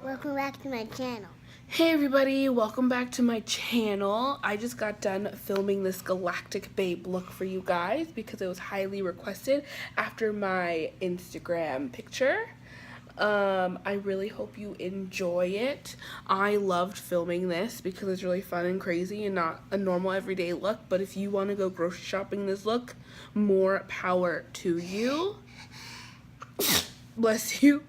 Welcome back to my channel. Hey everybody, welcome back to my channel. I just got done filming this Galactic Babe look for you guys because it was highly requested after my Instagram picture. I really hope you enjoy it. I loved filming this because it's really fun and crazy and not a normal everyday look, but if you want to go grocery shopping this look, more power to you. Bless you.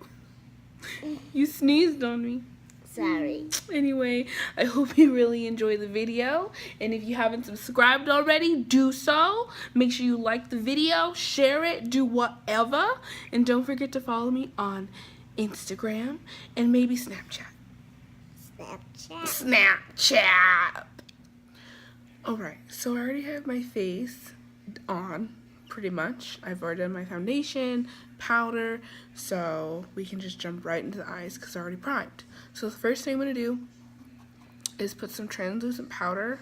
You sneezed on me. Sorry. Anyway, I hope you really enjoy the video, and if you haven't subscribed already, do so. Make sure you like the video, share it, do whatever, and don't forget to follow me on Instagram and maybe Snapchat. Snapchat. Alright, so I already have my face on, pretty much. I've already done my foundation, powder, so we can just jump right into the eyes because they're already primed. So the first thing I'm going to do is put some translucent powder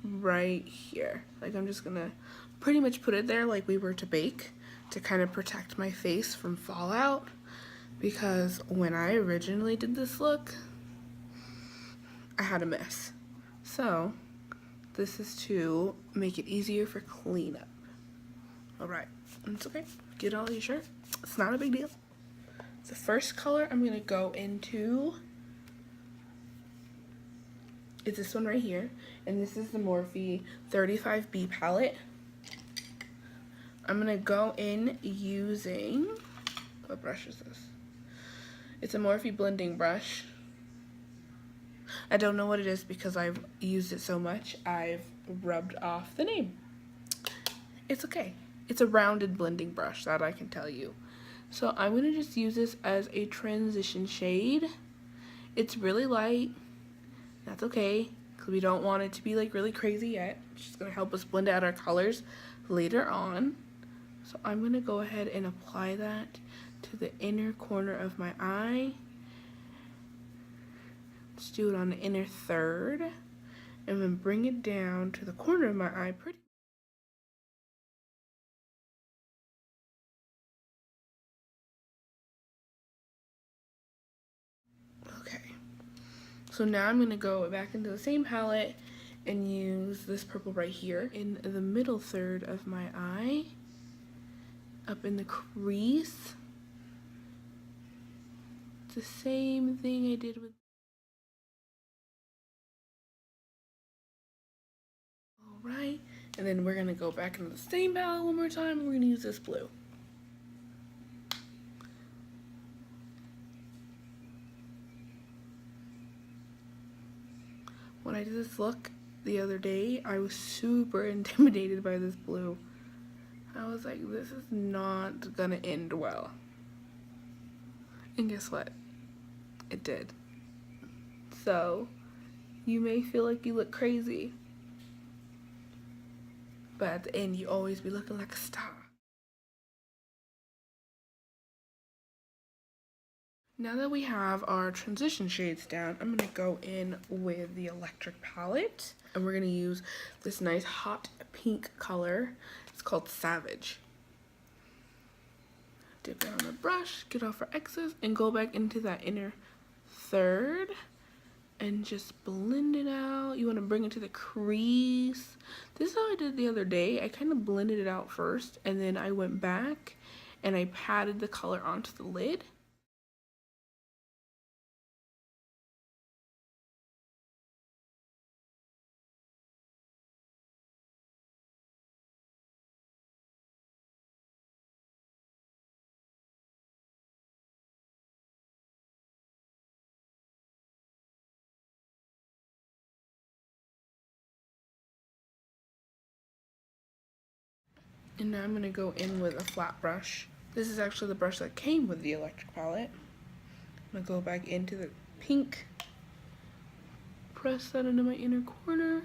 right here. Like, I'm just going to pretty much put it there like we were to bake to kind of protect my face from fallout, because when I originally did this look, I had a mess. So this is to make it easier for cleanup. Alright, it's okay. Get all your shirt. It's not a big deal. The first color I'm going to go into is this one right here. And this is the Morphe 35B palette. I'm going to go in using, what brush is this? It's a Morphe blending brush. I don't know what it is because I've used it so much, I've rubbed off the name. It's okay. It's a rounded blending brush, that I can tell you. So I'm going to just use this as a transition shade. It's really light. That's okay, because we don't want it to be like really crazy yet. It's just going to help us blend out our colors later on. So I'm going to go ahead and apply that to the inner corner of my eye. Let's do it on the inner third, and then bring it down to the corner of my eye pretty. Okay, so now I'm going to go back into the same palette and use this purple right here in the middle third of my eye, up in the crease. It's the same thing I did with. Alright, and then we're going to go back into the same palette one more time, and we're going to use this blue. When I did this look the other day, I was super intimidated by this blue. I was like, this is not gonna end well. And guess what? It did. So, you may feel like you look crazy, but at the end, you always be looking like a star. Now that we have our transition shades down, I'm going to go in with the electric palette, and we're going to use this nice hot pink color. It's called Savage. Dip it on the brush, get off our excess, and go back into that inner third and just blend it out. You want to bring it to the crease. This is how I did the other day. I kind of blended it out first, and then I went back and I patted the color onto the lid. And now I'm going to go in with a flat brush. This is actually the brush that came with the electric palette. I'm going to go back into the pink, press that into my inner corner.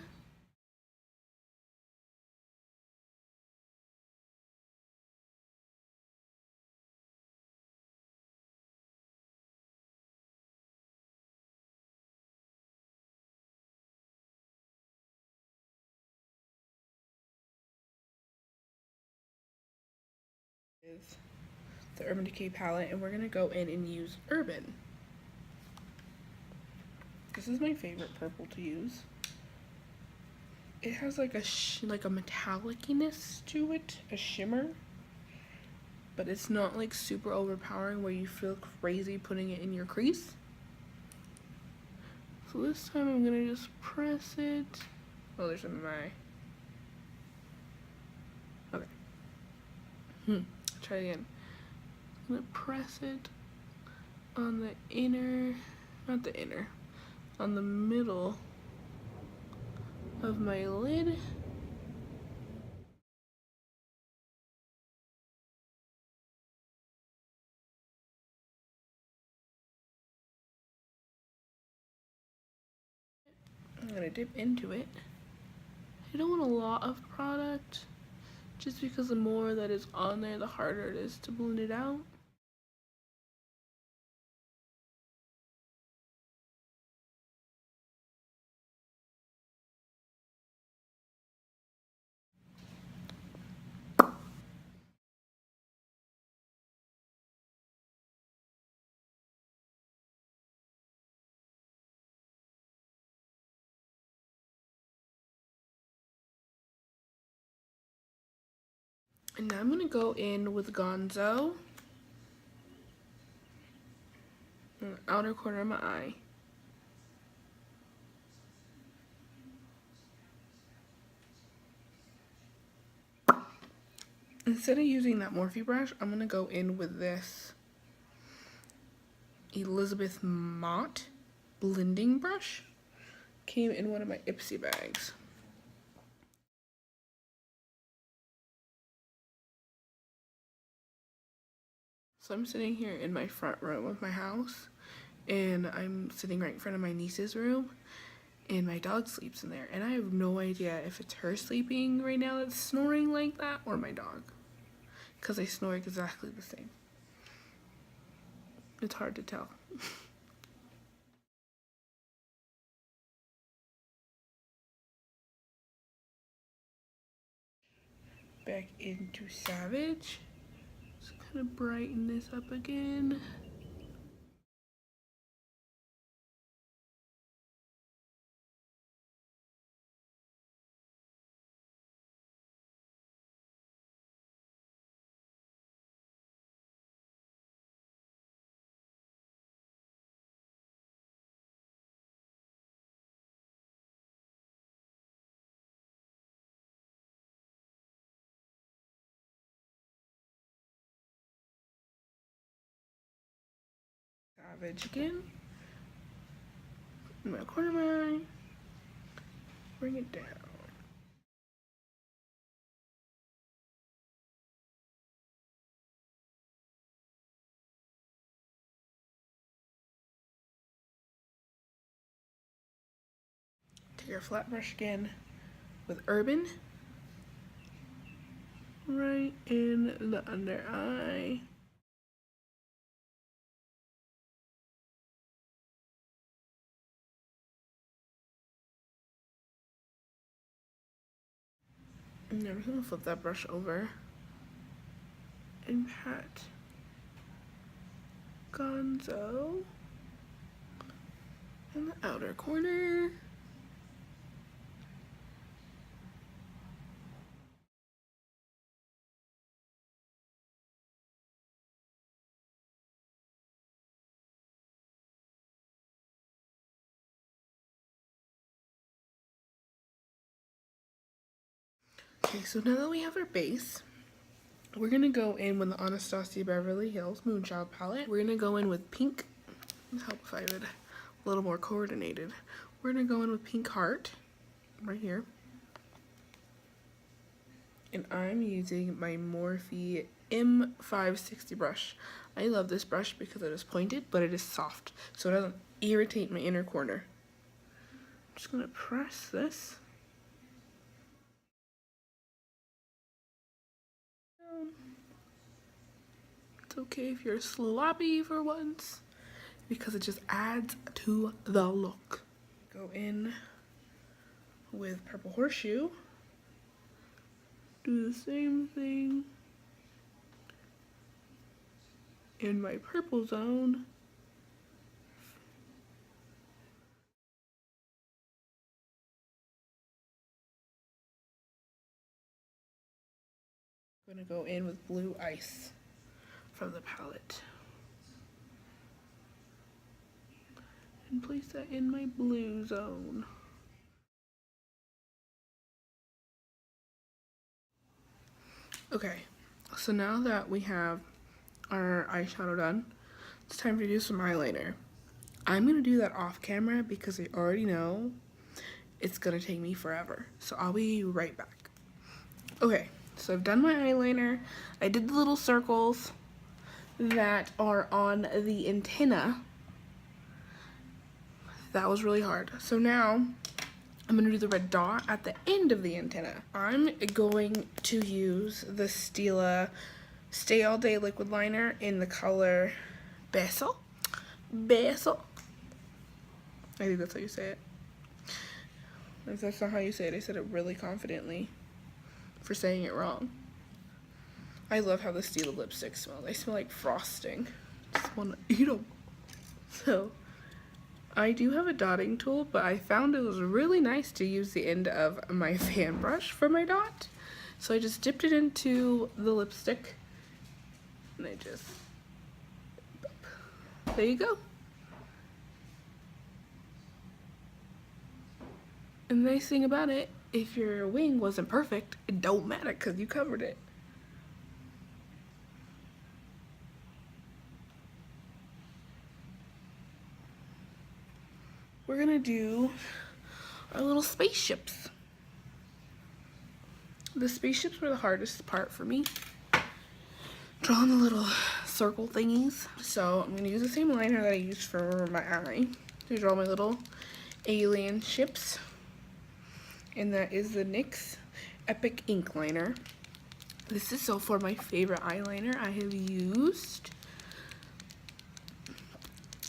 the Urban Decay palette, and we're gonna go in and use Urban. This is my favorite purple to use. It has like a metalliciness to it, a shimmer, but it's not like super overpowering where you feel crazy putting it in your crease. So this time I'm gonna just press it. Oh, there's some in my eye. Okay. Try it again. I'm gonna press it on the inner, not the inner, on the middle of my lid. I'm gonna dip into it. I don't want a lot of product, just because the more that is on there, the harder it is to blend it out. And now I'm gonna go in with Gonzo on the outer corner of my eye. Instead of using that Morphe brush, I'm gonna go in with this Elizabeth Mott blending brush. Came in one of my Ipsy bags. So I'm sitting here in my front room of my house, and I'm sitting right in front of my niece's room, and my dog sleeps in there, and I have no idea if it's her sleeping right now that's snoring like that or my dog, because they snore exactly the same. It's hard to tell. Back into Savage. Just kind of brighten this up again. Savage again. In my corner of my eye. Bring it down. Take your flat brush again with Urban. Right in the under eye. And I'm just gonna flip that brush over and pat Gonzo in the outer corner. Okay, so now that we have our base, we're gonna go in with the Anastassia Beverly Hills Moonchild palette. We're gonna go in with pink. Let's help if I would a little more coordinated. We're gonna go in with Pink Heart right here. And I'm using my Morphe M560 brush. I love this brush because it is pointed, but it is soft, so it doesn't irritate my inner corner. I'm just gonna press this. It's okay if you're sloppy for once, because it just adds to the look. Go in with Purple Horseshoe. Do the same thing. in my purple zone. I'm gonna go in with Blue Ice from the palette and place that in my blue zone. Okay, so now that we have our eyeshadow done, it's time to do some eyeliner. I'm gonna do that off camera because I already know it's gonna take me forever. So I'll be right back. Okay, so I've done my eyeliner. I did the little circles that are on the antenna. That was really hard. So now I'm gonna do the red dot at the end of the antenna. I'm going to use the Stila Stay All Day liquid liner in the color Basil. Basil. I think that's how you say it. If that's not how you say it, I said it really confidently for saying it wrong. I love how the Stila lipsticks smell. They smell like frosting. Just want to eat them. So I do have a dotting tool, but I found it was really nice to use the end of my fan brush for my dot. So I just dipped it into the lipstick and I just, there you go. And the nice thing about it, if your wing wasn't perfect, it don't matter because you covered it. We're gonna do our little spaceships. The spaceships were the hardest part for me. Drawing the little circle thingies. So I'm gonna use the same liner that I used for my eye to draw my little alien ships. And that is the NYX Epic Ink Liner. This is so far my favorite eyeliner I have used.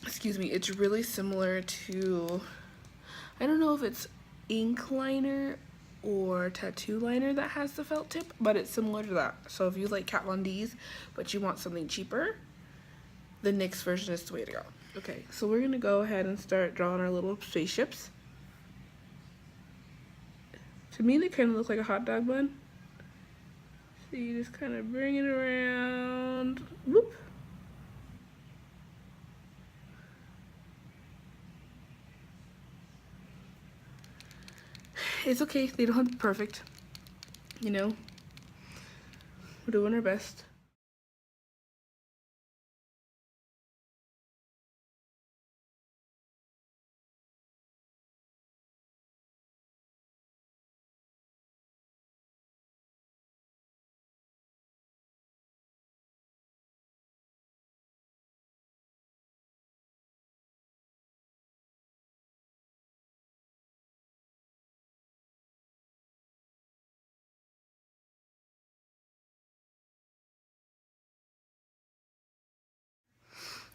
Excuse me, it's really similar to, I don't know if it's ink liner or tattoo liner that has the felt tip, but it's similar to that. So if you like Kat Von D's, but you want something cheaper, the NYX version is the way to go. Okay, so we're gonna go ahead and start drawing our little spaceships. To me, they kind of look like a hot dog bun. So you just kind of bring it around, whoop. It's okay, they don't have to be perfect. You know, we're doing our best.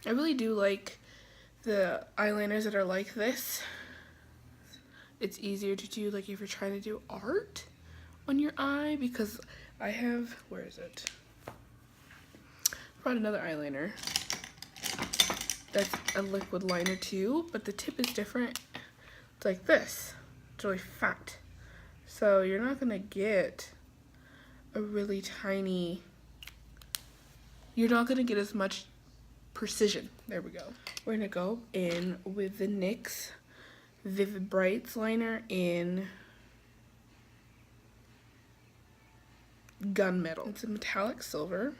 I really do like the eyeliners that are like this. It's easier to do like if you're trying to do art on your eye, because I have, where is it? Brought another eyeliner that's a liquid liner too, but the tip is different. It's like this. It's really fat. So you're not gonna get a really tiny, you're not gonna get as much precision. There we go. We're gonna go in with the NYX Vivid Brights liner in Gunmetal. It's a metallic silver.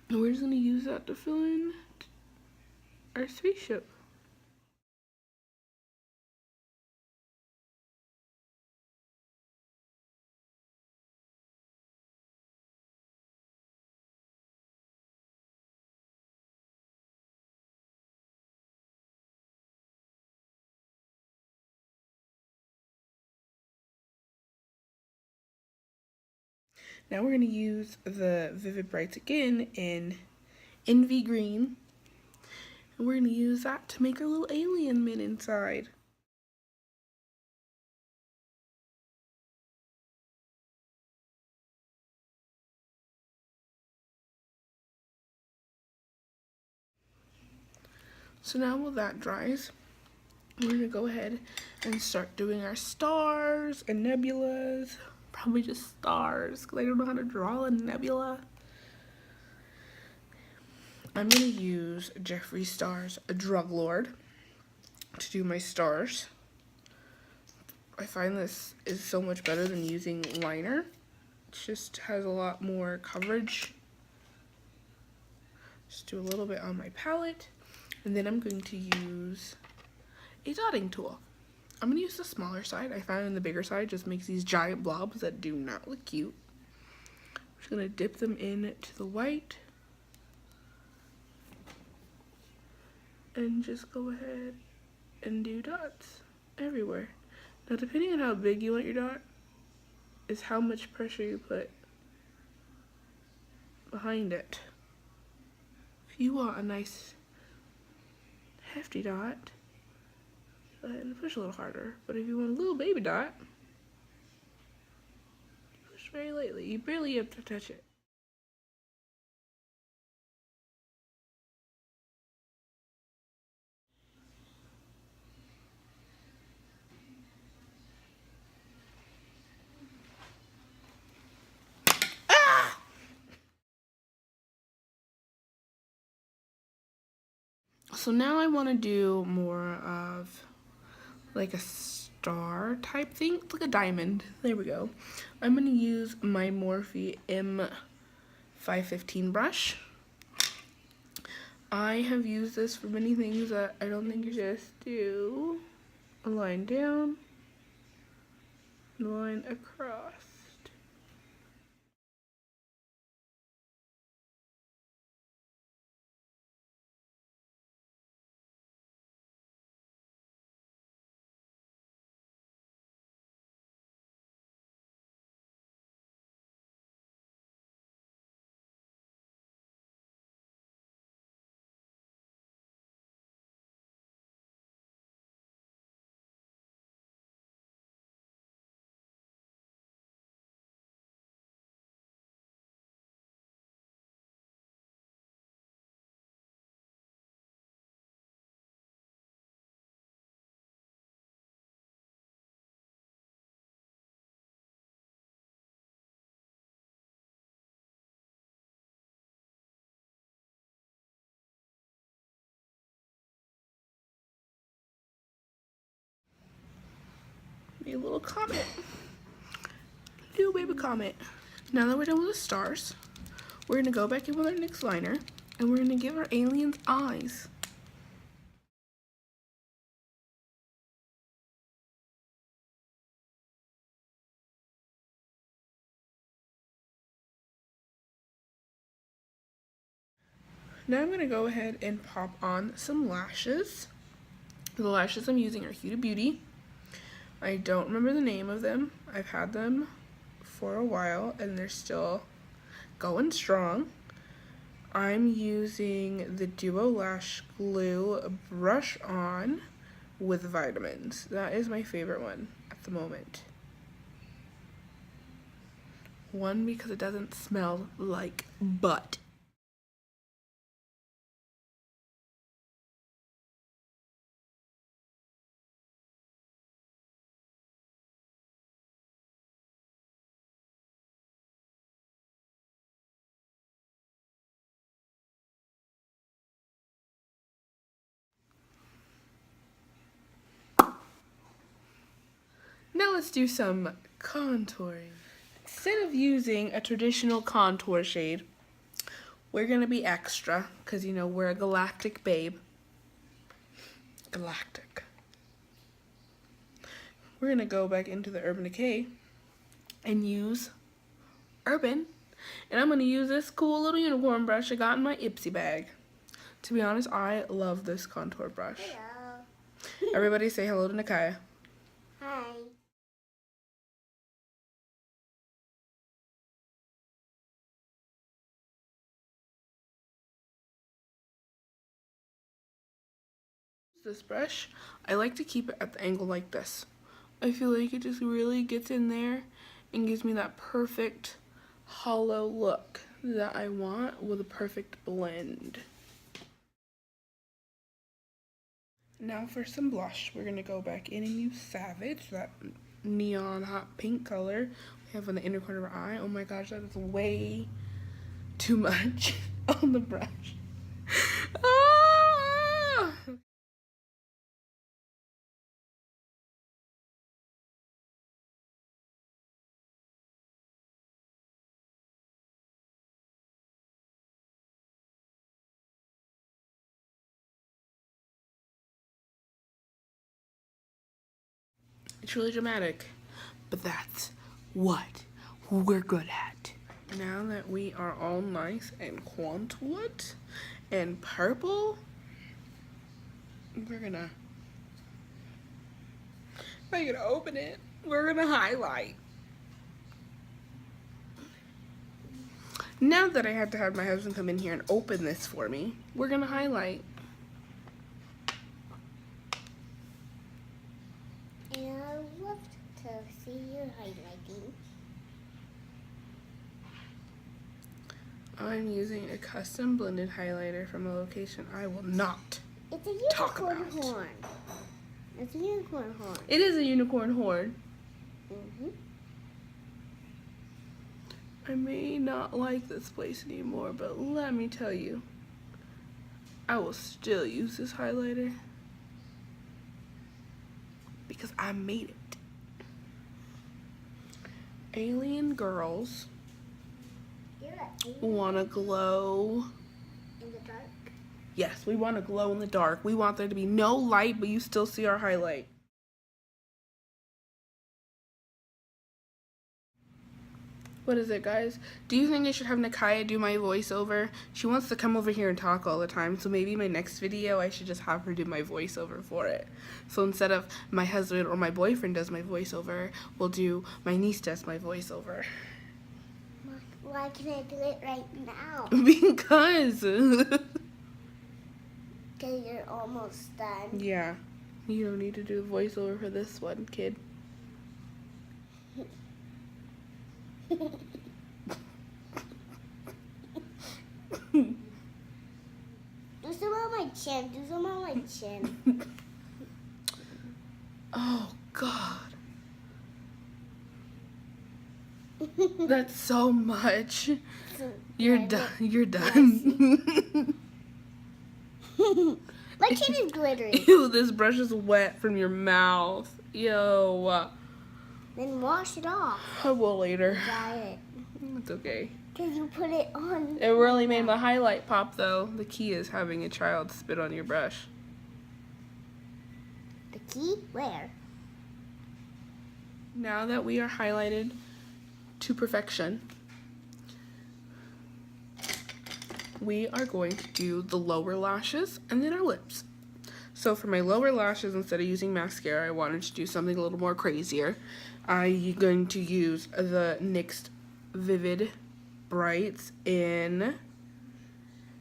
And we're just gonna use that to fill in our spaceship. Now we're going to use the Vivid Brights again in Envy Green. And we're going to use that to make our little alien men inside. So now while that dries, we're gonna go ahead and start doing our stars and nebulas. Probably just stars, because I don't know how to draw a nebula. I'm gonna use Jeffree Star's Drug Lord to do my stars. I find this is so much better than using liner. It just has a lot more coverage. Just do a little bit on my palette, and then I'm going to use a dotting tool. I'm going to use the smaller side. I found the bigger side just makes these giant blobs that do not look cute. I'm just going to dip them into the white and just go ahead and do dots everywhere. Now, depending on how big you want your dot is how much pressure you put behind it. If you want a nice hefty dot, go ahead and push a little harder. But if you want a little baby dot, push very lightly. You barely have to touch it. So now I want to do more of like a star type thing. It's like a diamond. There we go. I'm going to use my Morphe M515 brush. I have used this for many things that I don't think you just do. A line down, a line across. Be a little comet. Little baby comet. Now that we're done with the stars, we're gonna go back in with our NYX liner and we're gonna give our aliens eyes. Now I'm gonna go ahead and pop on some lashes. The lashes I'm using are Huda Beauty. I don't remember the name of them. I've had them for a while and they're still going strong. I'm using the Duo Lash Glue Brush On with Vitamins. That is my favorite one at the moment. One, because it doesn't smell like butt. Now let's do some contouring. Instead of using a traditional contour shade, we're gonna be extra, because you know we're a Galactic Babe. Galactic. We're gonna go back into the Urban Decay and use Urban. And I'm gonna use this cool little unicorn brush I got in my Ipsy bag. To be honest, I love this contour brush. Hello. Everybody say hello to Nakaya. Hi. This brush, I like to keep it at the angle like this. I feel like it just really gets in there and gives me that perfect hollow look that I want with a perfect blend. Now for some blush, we're going to go back in and use Savage, that neon hot pink color we have on the inner corner of our eye. Oh my gosh, that is way too much on the brush. Ah! It's really dramatic, but that's what we're good at. Now that we are all nice and contoured and purple, we're gonna open it. We're gonna highlight. Now that I had to have my husband come in here and open this for me, we're gonna highlight. And I would love to see your highlighting. I'm using a custom blended highlighter from a location I will not It's a talk unicorn about. horn. It's a unicorn horn. It is a unicorn horn. Mm-hmm. I may not like this place anymore, but let me tell you, I will still use this highlighter because I made it. Alien girls want to glow. In the dark. Yes, we want to glow in the dark. We want there to be no light, but you still see our highlight. What is it, guys? Do you think I should have Nakaya do my voiceover? She wants to come over here and talk all the time, so maybe my next video I should just have her do my voiceover for it. So instead of my husband or my boyfriend does my voiceover, we'll do my niece does my voiceover. Why can I do it right now? Because. Because you're almost done. Yeah. You don't need to do the voiceover for this one, kid. Do some on my chin. Do some on my chin. Oh, God. That's so much. You're done. You're done. My chin is glittery. Ew, this brush is wet from your mouth. Yo. Then wash it off. I will later. Dry it. It's okay. Because you put it on. It really made my highlight pop, though. The key is having a child spit on your brush. The key? Where? Now that we are highlighted to perfection, we are going to do the lower lashes and then our lips. So for my lower lashes, instead of using mascara, I wanted to do something a little more crazier. I'm going to use the NYX Vivid Brights in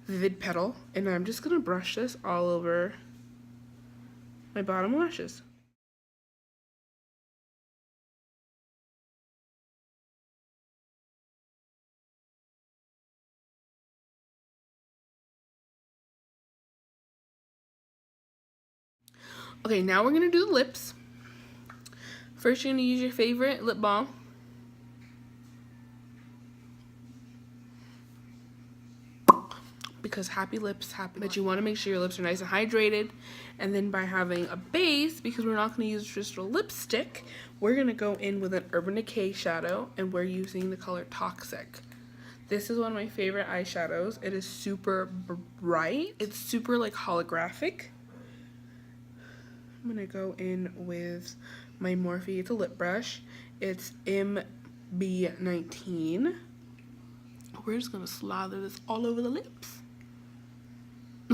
Vivid Petal, and I'm just going to brush this all over my bottom lashes. Okay, now we're going to do the lips. First, you're going to use your favorite lip balm. Because happy lips, happy. But you want to make sure your lips are nice and hydrated. And then by having a base, because we're not going to use just a lipstick, we're going to go in with an Urban Decay shadow, and we're using the color Toxic. This is one of my favorite eyeshadows. It is super bright. It's super like holographic. I'm going to go in with my Morphe. It's a lip brush. It's MB19. We're just going to slather this all over the lips.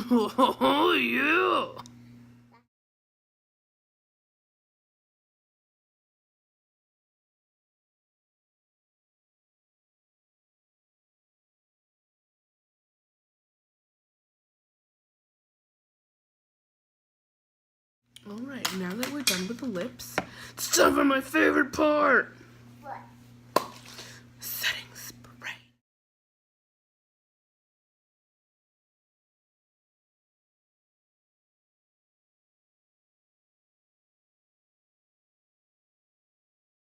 Oh, yeah! Alright, now that we're done with the lips, it's time for my favorite part!